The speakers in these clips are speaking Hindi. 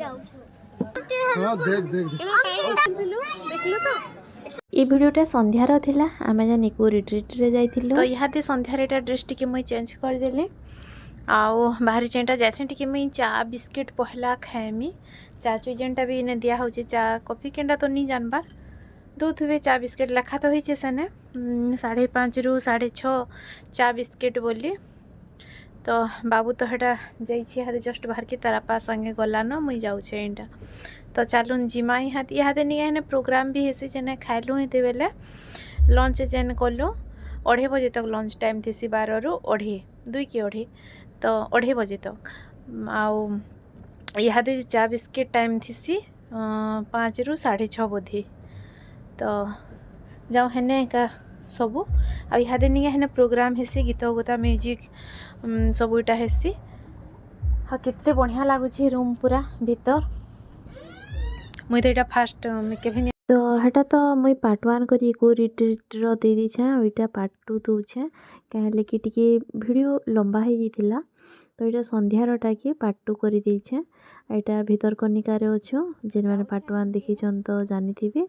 हाँ देख देख ये भिडियोटा संध्यार थिला आमे जान इको रिट्रीट रे जाइथिलु तो इहाते संध्यार एटा ड्रेस टिके मुई चेंज कर देली आओ बाहरी चेंटा जैसे टिके मुई चा बिस्किट पहला खाएमी चा चुई जेनटा भी ने दिया होचे चा कॉफी केंडा तो नहीं जानबार दूथुबे चा बिस्किट लिखा तो होइचे सेने 5:30 रु 6:30 चा बिस्किट बोली तो बाबू तो हेटा जाइए हाथे जस्ट बाहर के तारापा संगे गला न मुई जाऊे एटा तो चलून जिमा इहादे नहीं प्रोग्राम भी हेसी जेने खाइलु हेते बेले लंच जेन कलु 2:30 बजे तक लंच टाइम थी 12 रु 2:30 2 कि 2:30 तो 2:30 बजे तक आउ इहादे चा बिस्किट टाइम थी 5 रु 6:30 बोधे तो जाओ हेने का सबू आ इहादे नहीं हेने प्रोग्राम हेसी गीत गुता म्यूजिक सब इटा हेसी हाँ केते बढ़िया लगुच रूम पूरा भीतर मुई तो यहाँ फास्ट केभी तो हेटा तो मुई पार्ट 1 करी को रिट्रीट रो दे दीछे ओइटा पार्ट 2 दूछे कहले कि टिके वीडियो लंबा हो जाइतिला तो यहाँ संध्यारटा कि पार्ट 2 करी देछे एटा भीतर कनिका रे अछु जेन माने पार्ट 1 देखिछन तो जानि थिबे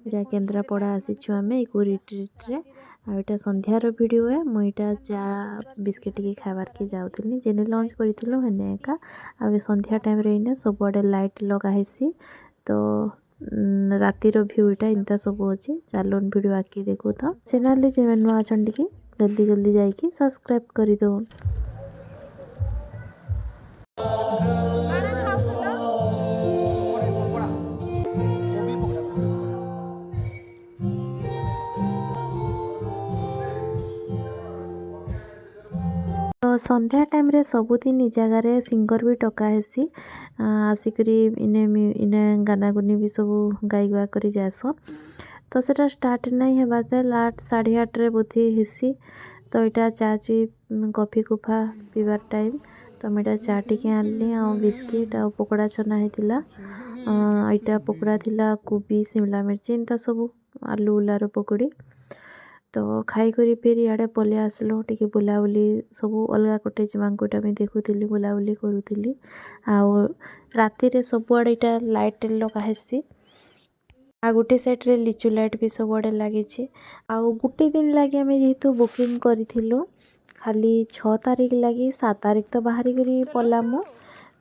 एटा केन्द्रापड़ा आसीछु आमे इको रिट्रीट रे आ एटा संध्यार वीडियो है मुईटा चा बिस्किट के खाबार के जाउथिलि जेने लंच करिथिलु हेने एका आ संध्या टाइम रे इने सब बडे लाइट लगा हेसी तो रातिर भ्यूटा इंता सब अच्छे चलोन वीडियो आके देखो तो चैनल जे नुआ अछन की जल्दी जल्दी जाइए सब्सक्राइब कर दो। तो संध्या टाइम रे सबुदिन जगार सिंगर भी टका हेसी आसिकरी इने गाना गुनी भी सब गाई गुआ करी जासन तो सेटा स्टार्ट नहीं हेबार तेल 8 8:30 रे बोथी हेसी तो इटा चा चुई कॉफी कुफा पीबार टाइम तो मैं चा टिके आनली आ बिस्किट आ पकोड़ा छना हेतिला इटा पकोड़ा थिला कोबी शिमला मिर्च इंता सब आलू उलार पकोड़ी तो खाई करी फिर इे पलि आसलु टिके बुलाबुली सब अलग गोटे मांगुटा भी देखुली बुलाबुली करूली आउ राति रे सबुआड़े इटा लाइट लगा हेसी आ गोटे साइड रे लिचु लाइट भी सबुआड़े लगी आउ गोटे दिन लगे आम जेहेतु बुकिंग करूँ खाली 6 तारिख लगी 7 तारिख तो बाहरी करी पलामु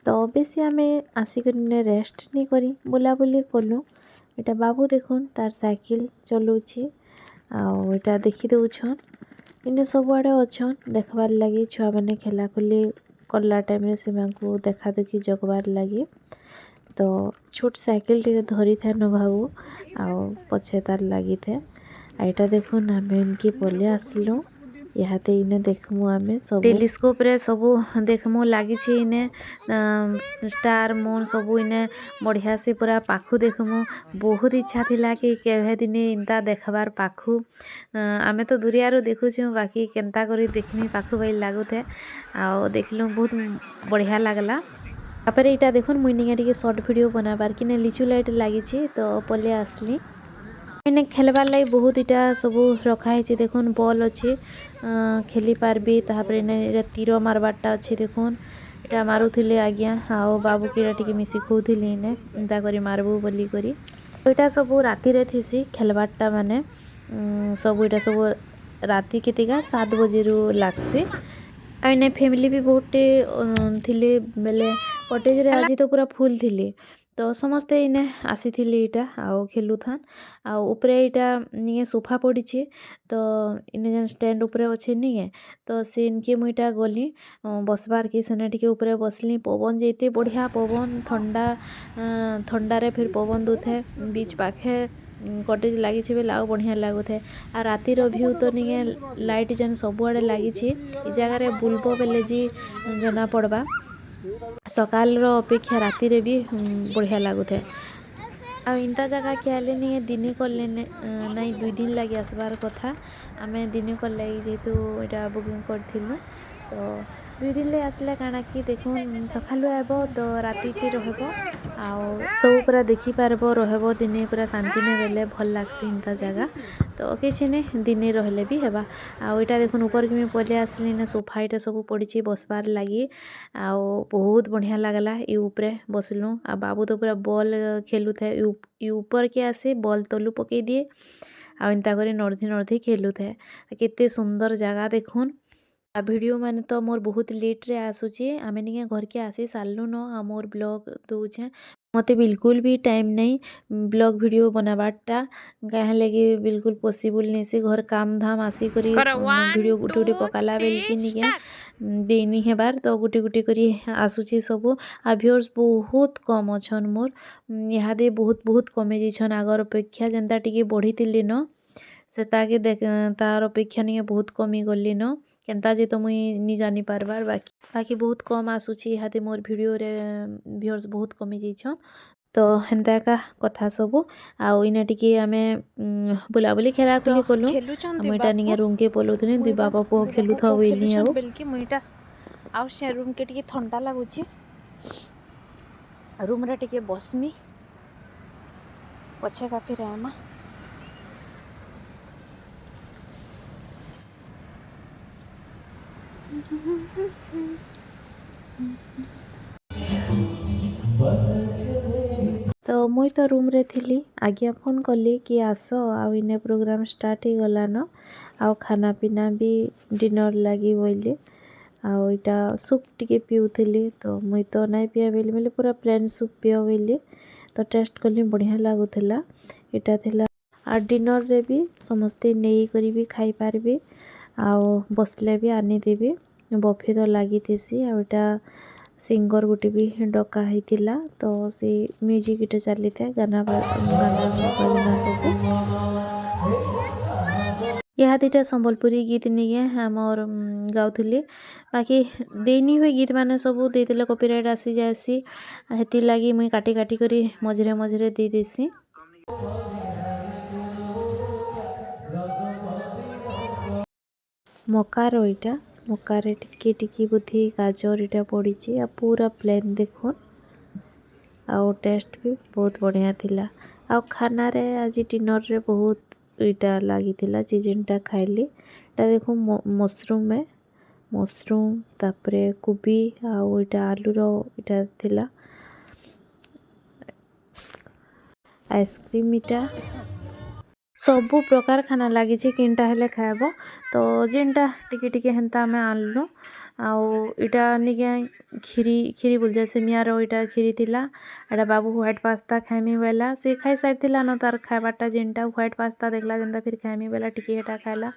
तो बेसी आम आसिक रेस्ट नहीं करी बुलाबुली कलु इटा बाबू देखुन तार साइकिल चलाऊँगी आउ इटा देखी दौछन इने सबुआड़े अच्छन देखबार लगी छुआ मैंने खेलाखुली कला टाइम से देखा देखी जगबार लगी तो छोट साइकिल टी धरी था न भाऊ आउ पछे तार लगी थे आईटा देखुन आम इनकी पलि आसलु इहाते इने देखमु आमे सब टेलीस्कोप रे सब देखमु लागी इने स्टार मून सब इने बढ़िया से पूरा पाखु देखमु बहुत इच्छा थिला कि केभे दिने इंता देखबार पाखु आमे तो दुरियारो देखुछु बाकी केनता करी देखमी पाखु भाई लागुथे आ देखलु बहुत बढ़िया लागला तापर इटा देखुन मुई निगे टिके शॉर्ट वीडियो बनाबार कि लिचु लाइट लागी तो पले आसली इने खेलबार लाई बहुत इटा सब रखाई देखुन बॉल अच्छी खेली पार्बी तापर इने तीर मारबारटा अच्छी देखुन इटा मारुथिले आज्ञा आओ बाबू की टिके मिसी खोउथिले इने इंता करी मारबू बोली करी इटा सब राति रे थीसी खेलबारटा माने सब इटा सब राति केतिका 7 बजे रु लागसी आ इने फैमिली भी बहुते थिले बेले कटेज रे आज तो पूरा फुल थिले तो समस्ते इने आसी थिले इटा आओ खेलु थान आ ऊपरे इटा निये सोफा पड़ी तो इने जन स्टैंड ऊपरे अच्छे निये तो से इनके मुईटा गली बसबार की सेने टिके ऊपरे बसली पवन जेते बढ़िया पवन ठंडा रे फिर पवन दूथे बीच पाखे कटेज लगी बेले आउ बढ़िया लगुथे आ रातिर व्यू तो निये लाइट जन सबुआड़े लगी जगार बुलबो बेले जी जना पड़वा सकाल अपेक्षा राति रे भी बढ़िया लगुथे आ इंता जगह क्या नहीं दिने कले नहीं 2 दिन लगे आसबार कथा आम दिने कल जेहेतु यहाँ बुकिंग करूँ तो दुई दिन ले आसला काଣା कि देखुन सखालु आब तो रातिटी रहब आउ सब पूरा देखि पारबो रहब दिने पूरा शांति ने बेले भल लागसी इंता जगह तो किछि ने दिने रहले भी हेबा आउ इटा देखुन ऊपर के मैं पले आसली ना सोफा इटा सब पड़ी बसबार लगी आउ बहुत बढ़िया लागला ई ऊपरे बसलु आ बाबू तो पूरा बॉल खेलु थे ई ऊपर के आसे बॉल तलु पकई दिए आ इंता करे नर्धी नर्धी खेलु थे केते सुंदर जगह देखुन आ वीडियो माने तो मोर बहुत लेट रे आसुची आमे निके घर के आसी सारलु न आ मोर ब्लॉग दउछे मते बिल्कुल भी टाइम नहीं ब्लॉग वीडियो बनाबाटा कहे लगे बिल्कुल पॉसिबल नहीं से घर काम धाम आसी करी वीडियो गुटे गुटे पकाला बेल की निके देनी हेबार तो गुटे गुटे करी आसुची सब आ व्यूअर्स बहुत कम अछन मोर इहादे बहुत बहुत कमे जइछन आगर अपेक्षा जेंता टिके बढ़ीतिली न सेताके देख तार अपेक्षा निके बहुत कमी गली न केन्ता जे तो मुई नी जानी पारबार बाकी बहुत कम आसुची इहादे मोर वीडियो रे व्यूअर्स बहुत कमी जइछन तो हेन्ता का कथा सब आउ इने टिके आमे बुलाबुली खेला खुली कलु मुईटा निगे रूम के पलोथने दुई बाबा पो खेलु था वेली आउ बेलकी मुईटा आउ से रूम के टिके ठंडा लागुची रूम रे टिके बसमी पछे का फिर आमा तो मुई तो रूम रे थिली आज्ञा फोन कली कि आस आउ इने प्रोग्राम स्टार्ट ही गला न आउ खाना पीना भी डिनर लगी बोली आउ इटा सूप टिके पिउथिली तो मुई तो नहीं पिया बेली बोले पूरा प्लेन सूप पियो बोली तो टेस्ट कली बढ़िया लागुथिला इटा थिला आ डिनर रे भी समस्ते नेई करी भी खाई पारबे आउ बसले भी आनी देबे बफे तो लगी थी आ सिंगर गुटे भी डका होता तो सी म्यूजिक इटे चली था गाना बजना सब यहाँ दुटा संबलपुरी गीत नहीं आमर गाउली बाकी देनी हुए गीत माने सब देते कॉपीराइट आसी जासी हेती लगी मुई काटी काटी करी मझे मझे दे देसी मकार इटा मकारे टिकी टिकी बुद्धि गाजर इटा पड़ी आ पूरा प्लेन देखुन आउ टेस्ट भी बहुत बढ़िया थिला आउ खाना रे आज डिनर रे बहुत इटा लगी थिला जेनटा खाइली इटा देखो मशरूम तापरे कोबी आउ इटा आलू रो इटा थिला आइसक्रीम इटा सबु प्रकार खाना लगी किनटा हेले खाएब तो जेनटा टिके टिके हेन्ता आमे आनलु आउ इटा निके खीरी बोल जाए सेमियारो इटा खीरी थिला एटा बाबू व्हाइट पास्ता खाइमी बेला से खाई साइड थिला न तार खाइबाटा जेनटा व्हाइट पास्ता देखला जेनता फिर खाइमी बेला टिके एटा खाइला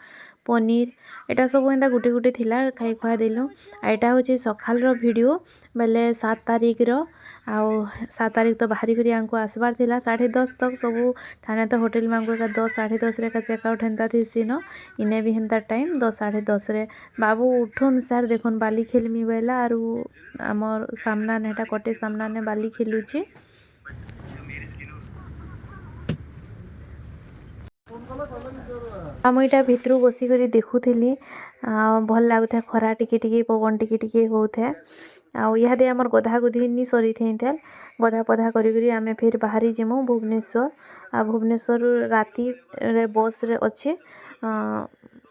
पनीर एटा सब एंता गुटे गुटे थिला खाई खुआ देलु एटा होची सखाल रो वीडियो बेले 7 तारीख रो आउ 7 तारीख तो बाहरी करी आंको आसबार थिला 10:30 तक सबू ठाणे तो होटल मांगो का 10 10:30 रे का चेकआउट हेन्ता थीसी न इने भी हेन्ता टाइम 10 10:30 रे बाबू उठुन सार देखुन बाली खेलमी बेला आरु आमर सामना नेटा कटे सामना ने बाली खेलुची आम इटा भितरू बसी करी देखुथिली भल लागुथा खरा टिके टिके पवन टिके टिके होउथे आउ इहादे आमर गधा गुधी नी सरी थेंथेल गधा पधा करी करी आमे फिर बाहरी जिमु भुवनेश्वर आ भुवनेश्वर राती रे बस रे अच्छे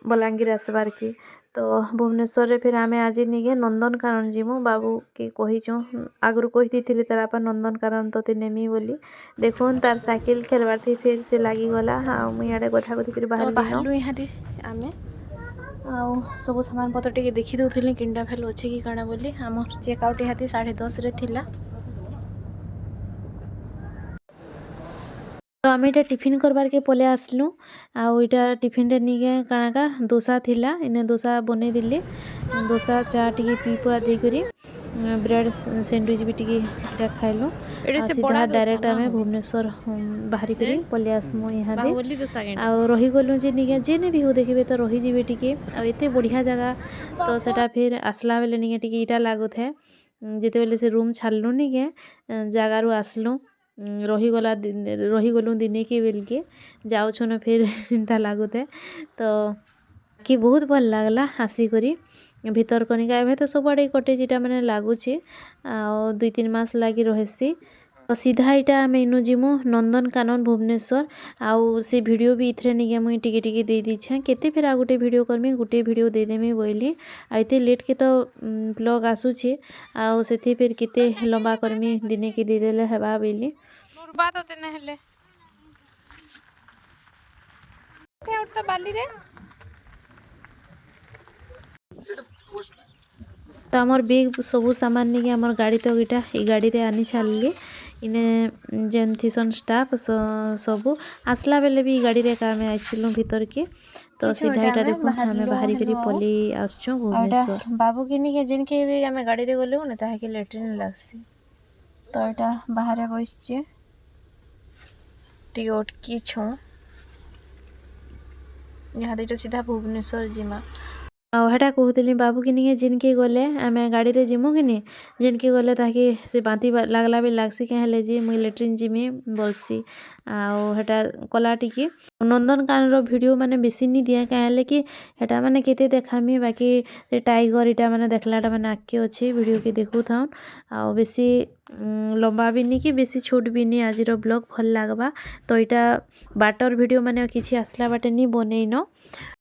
बलांगीर आसबार की तो भुवनेश्वर रे फिर आमे आज निगे नंदनकानन जिमु बाबू के कहिछु आगरु कहि दिथिले तार आपा नंदनकानन तते नेमी बोली देखुन तार साइकिल खेलबार थी फिर से लागी गला हां मुई आडे गधा गधी फिर बाहर बाहरलु इहादे आमे आउ सब सामान पत्र टिके देखि दउथिली किंडा फेल अछि कि काना बोली हमर चेकआउट इहादे 10:30 रे थिला तो आम इटा टिफिन करबार के पले आसलु आउ इटा टिफिन रे निगे काना का डोसा थिला इने डोसा बने दिले डोसा चा टिके पी पुआ दे करी ब्रेड सैंडविच भी टिके इटा खाइलु सीधा डायरेक्ट आमे भुवनेश्वर बाहरी करी पले आसमु यहाँ दे आउ रही गलु जे निगे जेने भी हो देखिबे तो रही जिबे टिके आ एते बढ़िया जगह तो सेटा फिर आसला बेले निगे टिके इटा लागुथे जेते बेले से रूम छाड़लु निगे जगारू आसलु रही गलु दिने के बेल के जाउछन फिर इंता लागुथे तो कि बहुत भल लागला आसिकरी भितरकनिका एबे तो सबआड़े कटेज इटा माने लागुचे आ 2-3 मास लागी रहसी तो सीधा इटा आमे इनु जिमु नंदनकानन भुवनेश्वर आउ से वीडियो भी इथरे निके मुई टिके टिके दे दीछे केते फेर आ गुटे वीडियो करमी गुटे वीडियो दे देमी बोइली आ एते लेट के तो ब्लॉग आसुचे आउ सेथि फेर केते लंबा करमी दिने के दे देले हेबा बोइली बात होते न हेले के उठता बाली रे तो आमर बेग सबू सामान नहीं आमर गाड़ी तो इटा ई गाड़ी रे आनी छाड़ली इने जेन थिसन स्टाफ सबू आसला बेले भी गाड़ी रे का में आइसिलु भीतर के तो सीधा इटा देखो हमें बाहरी करी पली आछो भुवनेश्वर बाबू के नहीं जिन के भी हमें गाड़ी रे गलु न ताहा के लेट्रिन लागसी तो एटा बाहर बसचे टी अटकी छो यहाँ देटा सीधा भुवनेश्वर जिमा आ हेटा कहूली बाबू कि नहीं जिनके गले आम गाड़ी रे जिमु कि नहीं जिनके गले ताकि से बांती लागला भी लागसी क्या हेले जी मुई लेट्रिन जिमी बोलसी आउ हेटा कला टिकी नंदनकानन रो वीडियो माने बेसी नहीं दिया क्या हेले कि हेटा माने केते देखामी बाकी से टाइगर इटा माने देखलाटा माने आके अच्छे वीडियो के देखु थाउन आउ बेसी लंबा भी नहीं कि बेसी छोट भी नहीं आज ब्लॉग भल लागबा तो इटा बाटर वीडियो माने किसी आसला बाटे नहीं बनईन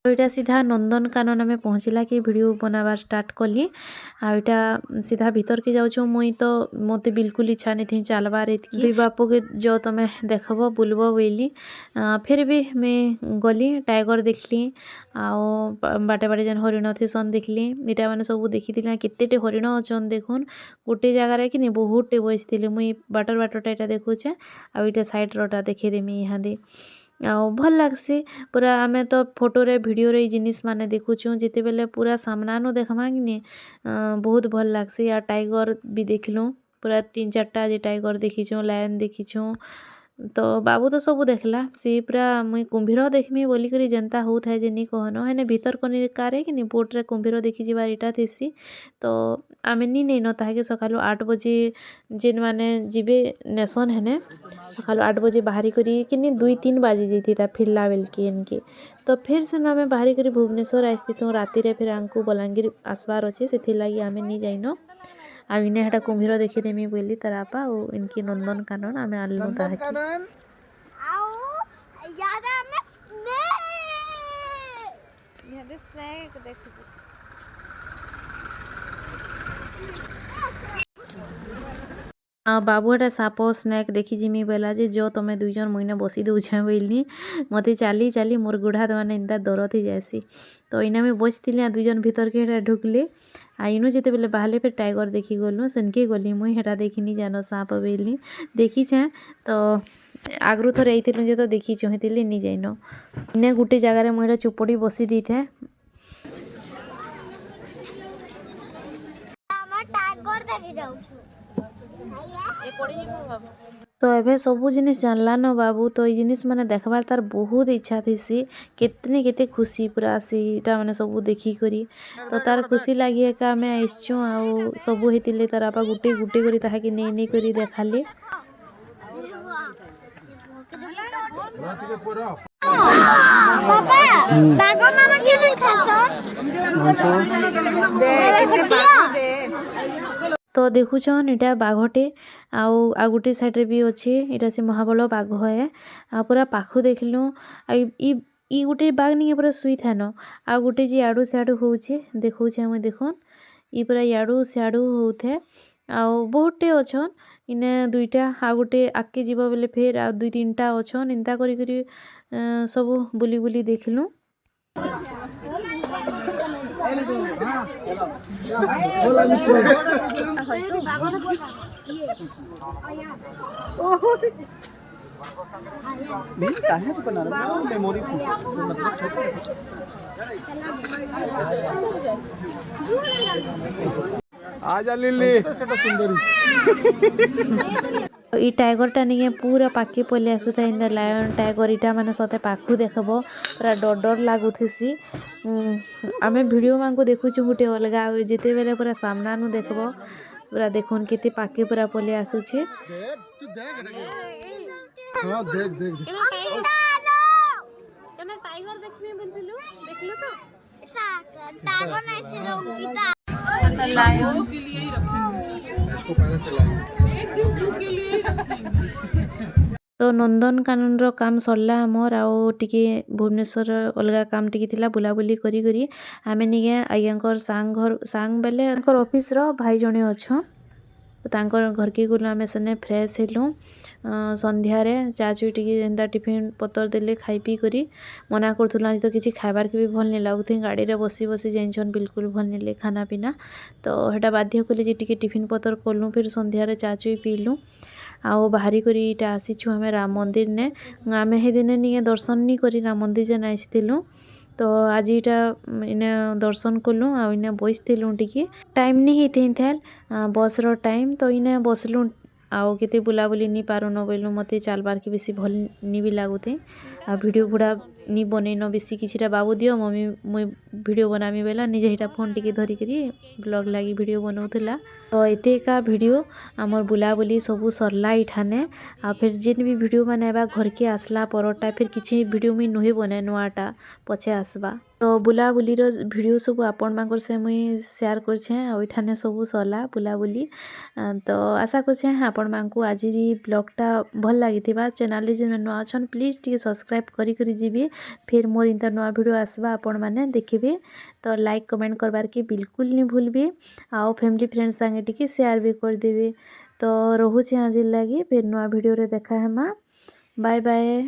तो इटा सीधा नंदनकानन आम पहुँचला कि वीडियो बनावा स्टार्ट कली आ इटा सीधा भीतर के जाऊँ मुई तो मते बिल्कुल इच्छा नहीं थी चलबार इतकी बापू के जो तुम देखब बुलब बोली फिर भी मैं गली टाइगर देखली आओ बाटे बाटे जेन हरिण थीसन देखली इटा मैंने सब देखी केते हरिण अच्छन देखुन गोटे जगार कि नहीं बहुत टे बसती मुई बाटर बाटरटा यहाँ देखुचे आ इटा साइड रोटा देखेदेमी यहाँ दी आउ भल लागसी पूरा आमे तो फोटो रे वीडियो रे जिनिस माने देखुछु जिते बेले पूरा सामना नु देखमा कि नहीं बहुत भल लागसी आ टाइगर भी देखलु पूरा 3-4टा जे टाइगर देखिछु लायन देखिछु तो बाबू तो सब देखला सी पूरा मुई कुंभीर देखमी बोली करी जनता हो थाए जे नी कहन हेने भीतर कनी कारे कि नी बोट रे कुंभीर देखि जिबार इटा थेसी तो आमे नी नै न ताके सकालु 8 बजे जेन माने जिबे नेसन हेने सकालु 8 बजे बाहरी करी कि नी 2-3 बाजे जैथिता फिरला बेल के इनके तो फिर से आमे बाहरी करी भुवनेश्वर आइस्ती तो राती रे फिर आंकु बलांगीर आसबार अच्छे से लगी आमे नी जाइनो आ इने हेटा कुंभीर देखि देमी बोली तरापा ओ इनकी नंदनकानन आमे आलनु ताहाकी आओ याद है मैं स्नेक यहाँ दे स्नेक देखो बाबू हेटा साप स्नेक देखी जिमी बेला जे जो तुम दुईजन मुइने बसी दौछे बोली मते चाली चाली मोर गुढ़ा मैंने इंता डर थी जासी तो इना मैं बसती दुईजन भीतर के हेटा ढुकले आ इनु जिते बेले बाहले फिर टाइगर देखी गलु सेनके गली मुई हेटा देखिनी जानो साप बेली देखी छे तो आगरू थोड़े आइथिलु जे तो देखी चहितिली नी जाइनो इने गुटे जगार मुई चुपड़ी बसी दी थे हम टाइगर देखि जाउ छु तो एबे सबू जिनिस जानला न बाबू तो ये जिनिस माने देखबार तार बहुत इच्छा थीसी केतने केते खुशी पूरा सीटा माने सबू देखी करी तो तार खुशी लागी का मैं आइछु आ सबू हेतिले तार आपा गुटे गुटे करी ताहा कि नै नै करी देखाले पापा बागो मामा के देखछन दे कितने बाकी दे तो देखुछन इटा बाघटे आ गुटे साइड रे भी अच्छे इटा से महाबल बाघ है आ पूरा पाखु देखलु ई गुटे बाघ नहीं पूरा सुई थान आ गुटे जे आडू साडू होउछे देखौछे हम देखन ई पूरा याडू साडू होउथे आ बहुतटे अच्छन इने दुईटा आ गुटे आके जीव बेले फेर आ 2-3टा अच्छन इंता करी करी सब बुली बुली देखलु कहाँ से बना रहा है मेमोरी आजा लिली सुंदरी ई टाइगरटा नहीं पूरा पाके पलि आसुता इन लायन टाइगर इटा माने सते पाखु देखबो पूरा डर डर लागुथिसी आमे वीडियो मांको देखुछु गुटे अलगा जेते बेले पूरा सामना नु देखबो पूरा देखुन केते पाके पूरा पलि आसुछे हां देख देख केना टाइगर देखबे बोलथिलु देखलु तो टाइगर नहीं से रंगीता इसको पहले चलाएंगे। तो नंदनकानन काम सरला आमर आउ टिके भुवनेश्वर अलगा काम टिके थिला बुलाबुली करी करी आमे निके आज्ञाकर सांग बेले ऑफिस रो भाई जणे अछन तांकर घर के गुला में सने फ्रेश हेलु संध्या रे चाचू टिके एंदा टिफिन पतर देले खाई पी करी मना करथुला तो किछि खाइबार के भी भल नहीं लागुथि गाड़ी रे बसी बसी जेंछन बिल्कुल भल नहीं ले खाना पीना तो हेटा बाध्य कले जे टिके टिफिन पतर कोलु फिर संध्या रे चाचू पीलु आओ बाहरी करी इटा आसीछु हमें राम मंदिर ने आमे हे दिने निये दर्शन नहीं करी राम मंदिर जे आइथिलु तो आज इटा इने दर्शन कलु आ इने बसथिलु टिके टाइम नहीं हेथि थाल बस रो टाइम तो इने बसलु आओ केते बुलाबुली नहीं पारो न बोलु मते चालबार के बेसी भल नहीं भी लागुते आ वीडियो गुड़ा नहीं बनैन बेसी किछिटा बाबू दियो मम्मी मुई वीडियो बनामी बेला निजे हिटा फोन टिके धरी करी ब्लॉग लागी वीडियो बनाउथला तो एते का वीडियो हमर बुलाबुली सबु सरला इठाने आ फिर जेन भी वीडियो बनाबा घर के आसला परटा फिर किछि वीडियो में नहे बने नोआटा पछे आसबा तो बुलाबुली रो वीडियो सब आपण मांकर से मुई शेयर करछे आ इठाने सबु सरला बुलाबुली तो आशा करछे आपण मांकु आजिरी ब्लॉगटा भल लागिथिबा चैनल जे नुआ अछन प्लीज टिके सब्सक्राइब करी करी जीबी फिर मोर इंता नुआ वीडियो आसबा आपण माने देखिबे तो लाइक कमेंट करबार के बिल्कुल नहीं भूलबे आओ फैमिली फ्रेंड्स संगे टिके शेयर भी कर देबे तो रहूछि आज लगी फिर नुआ वीडियो रे देखा हेमा बाय बाय।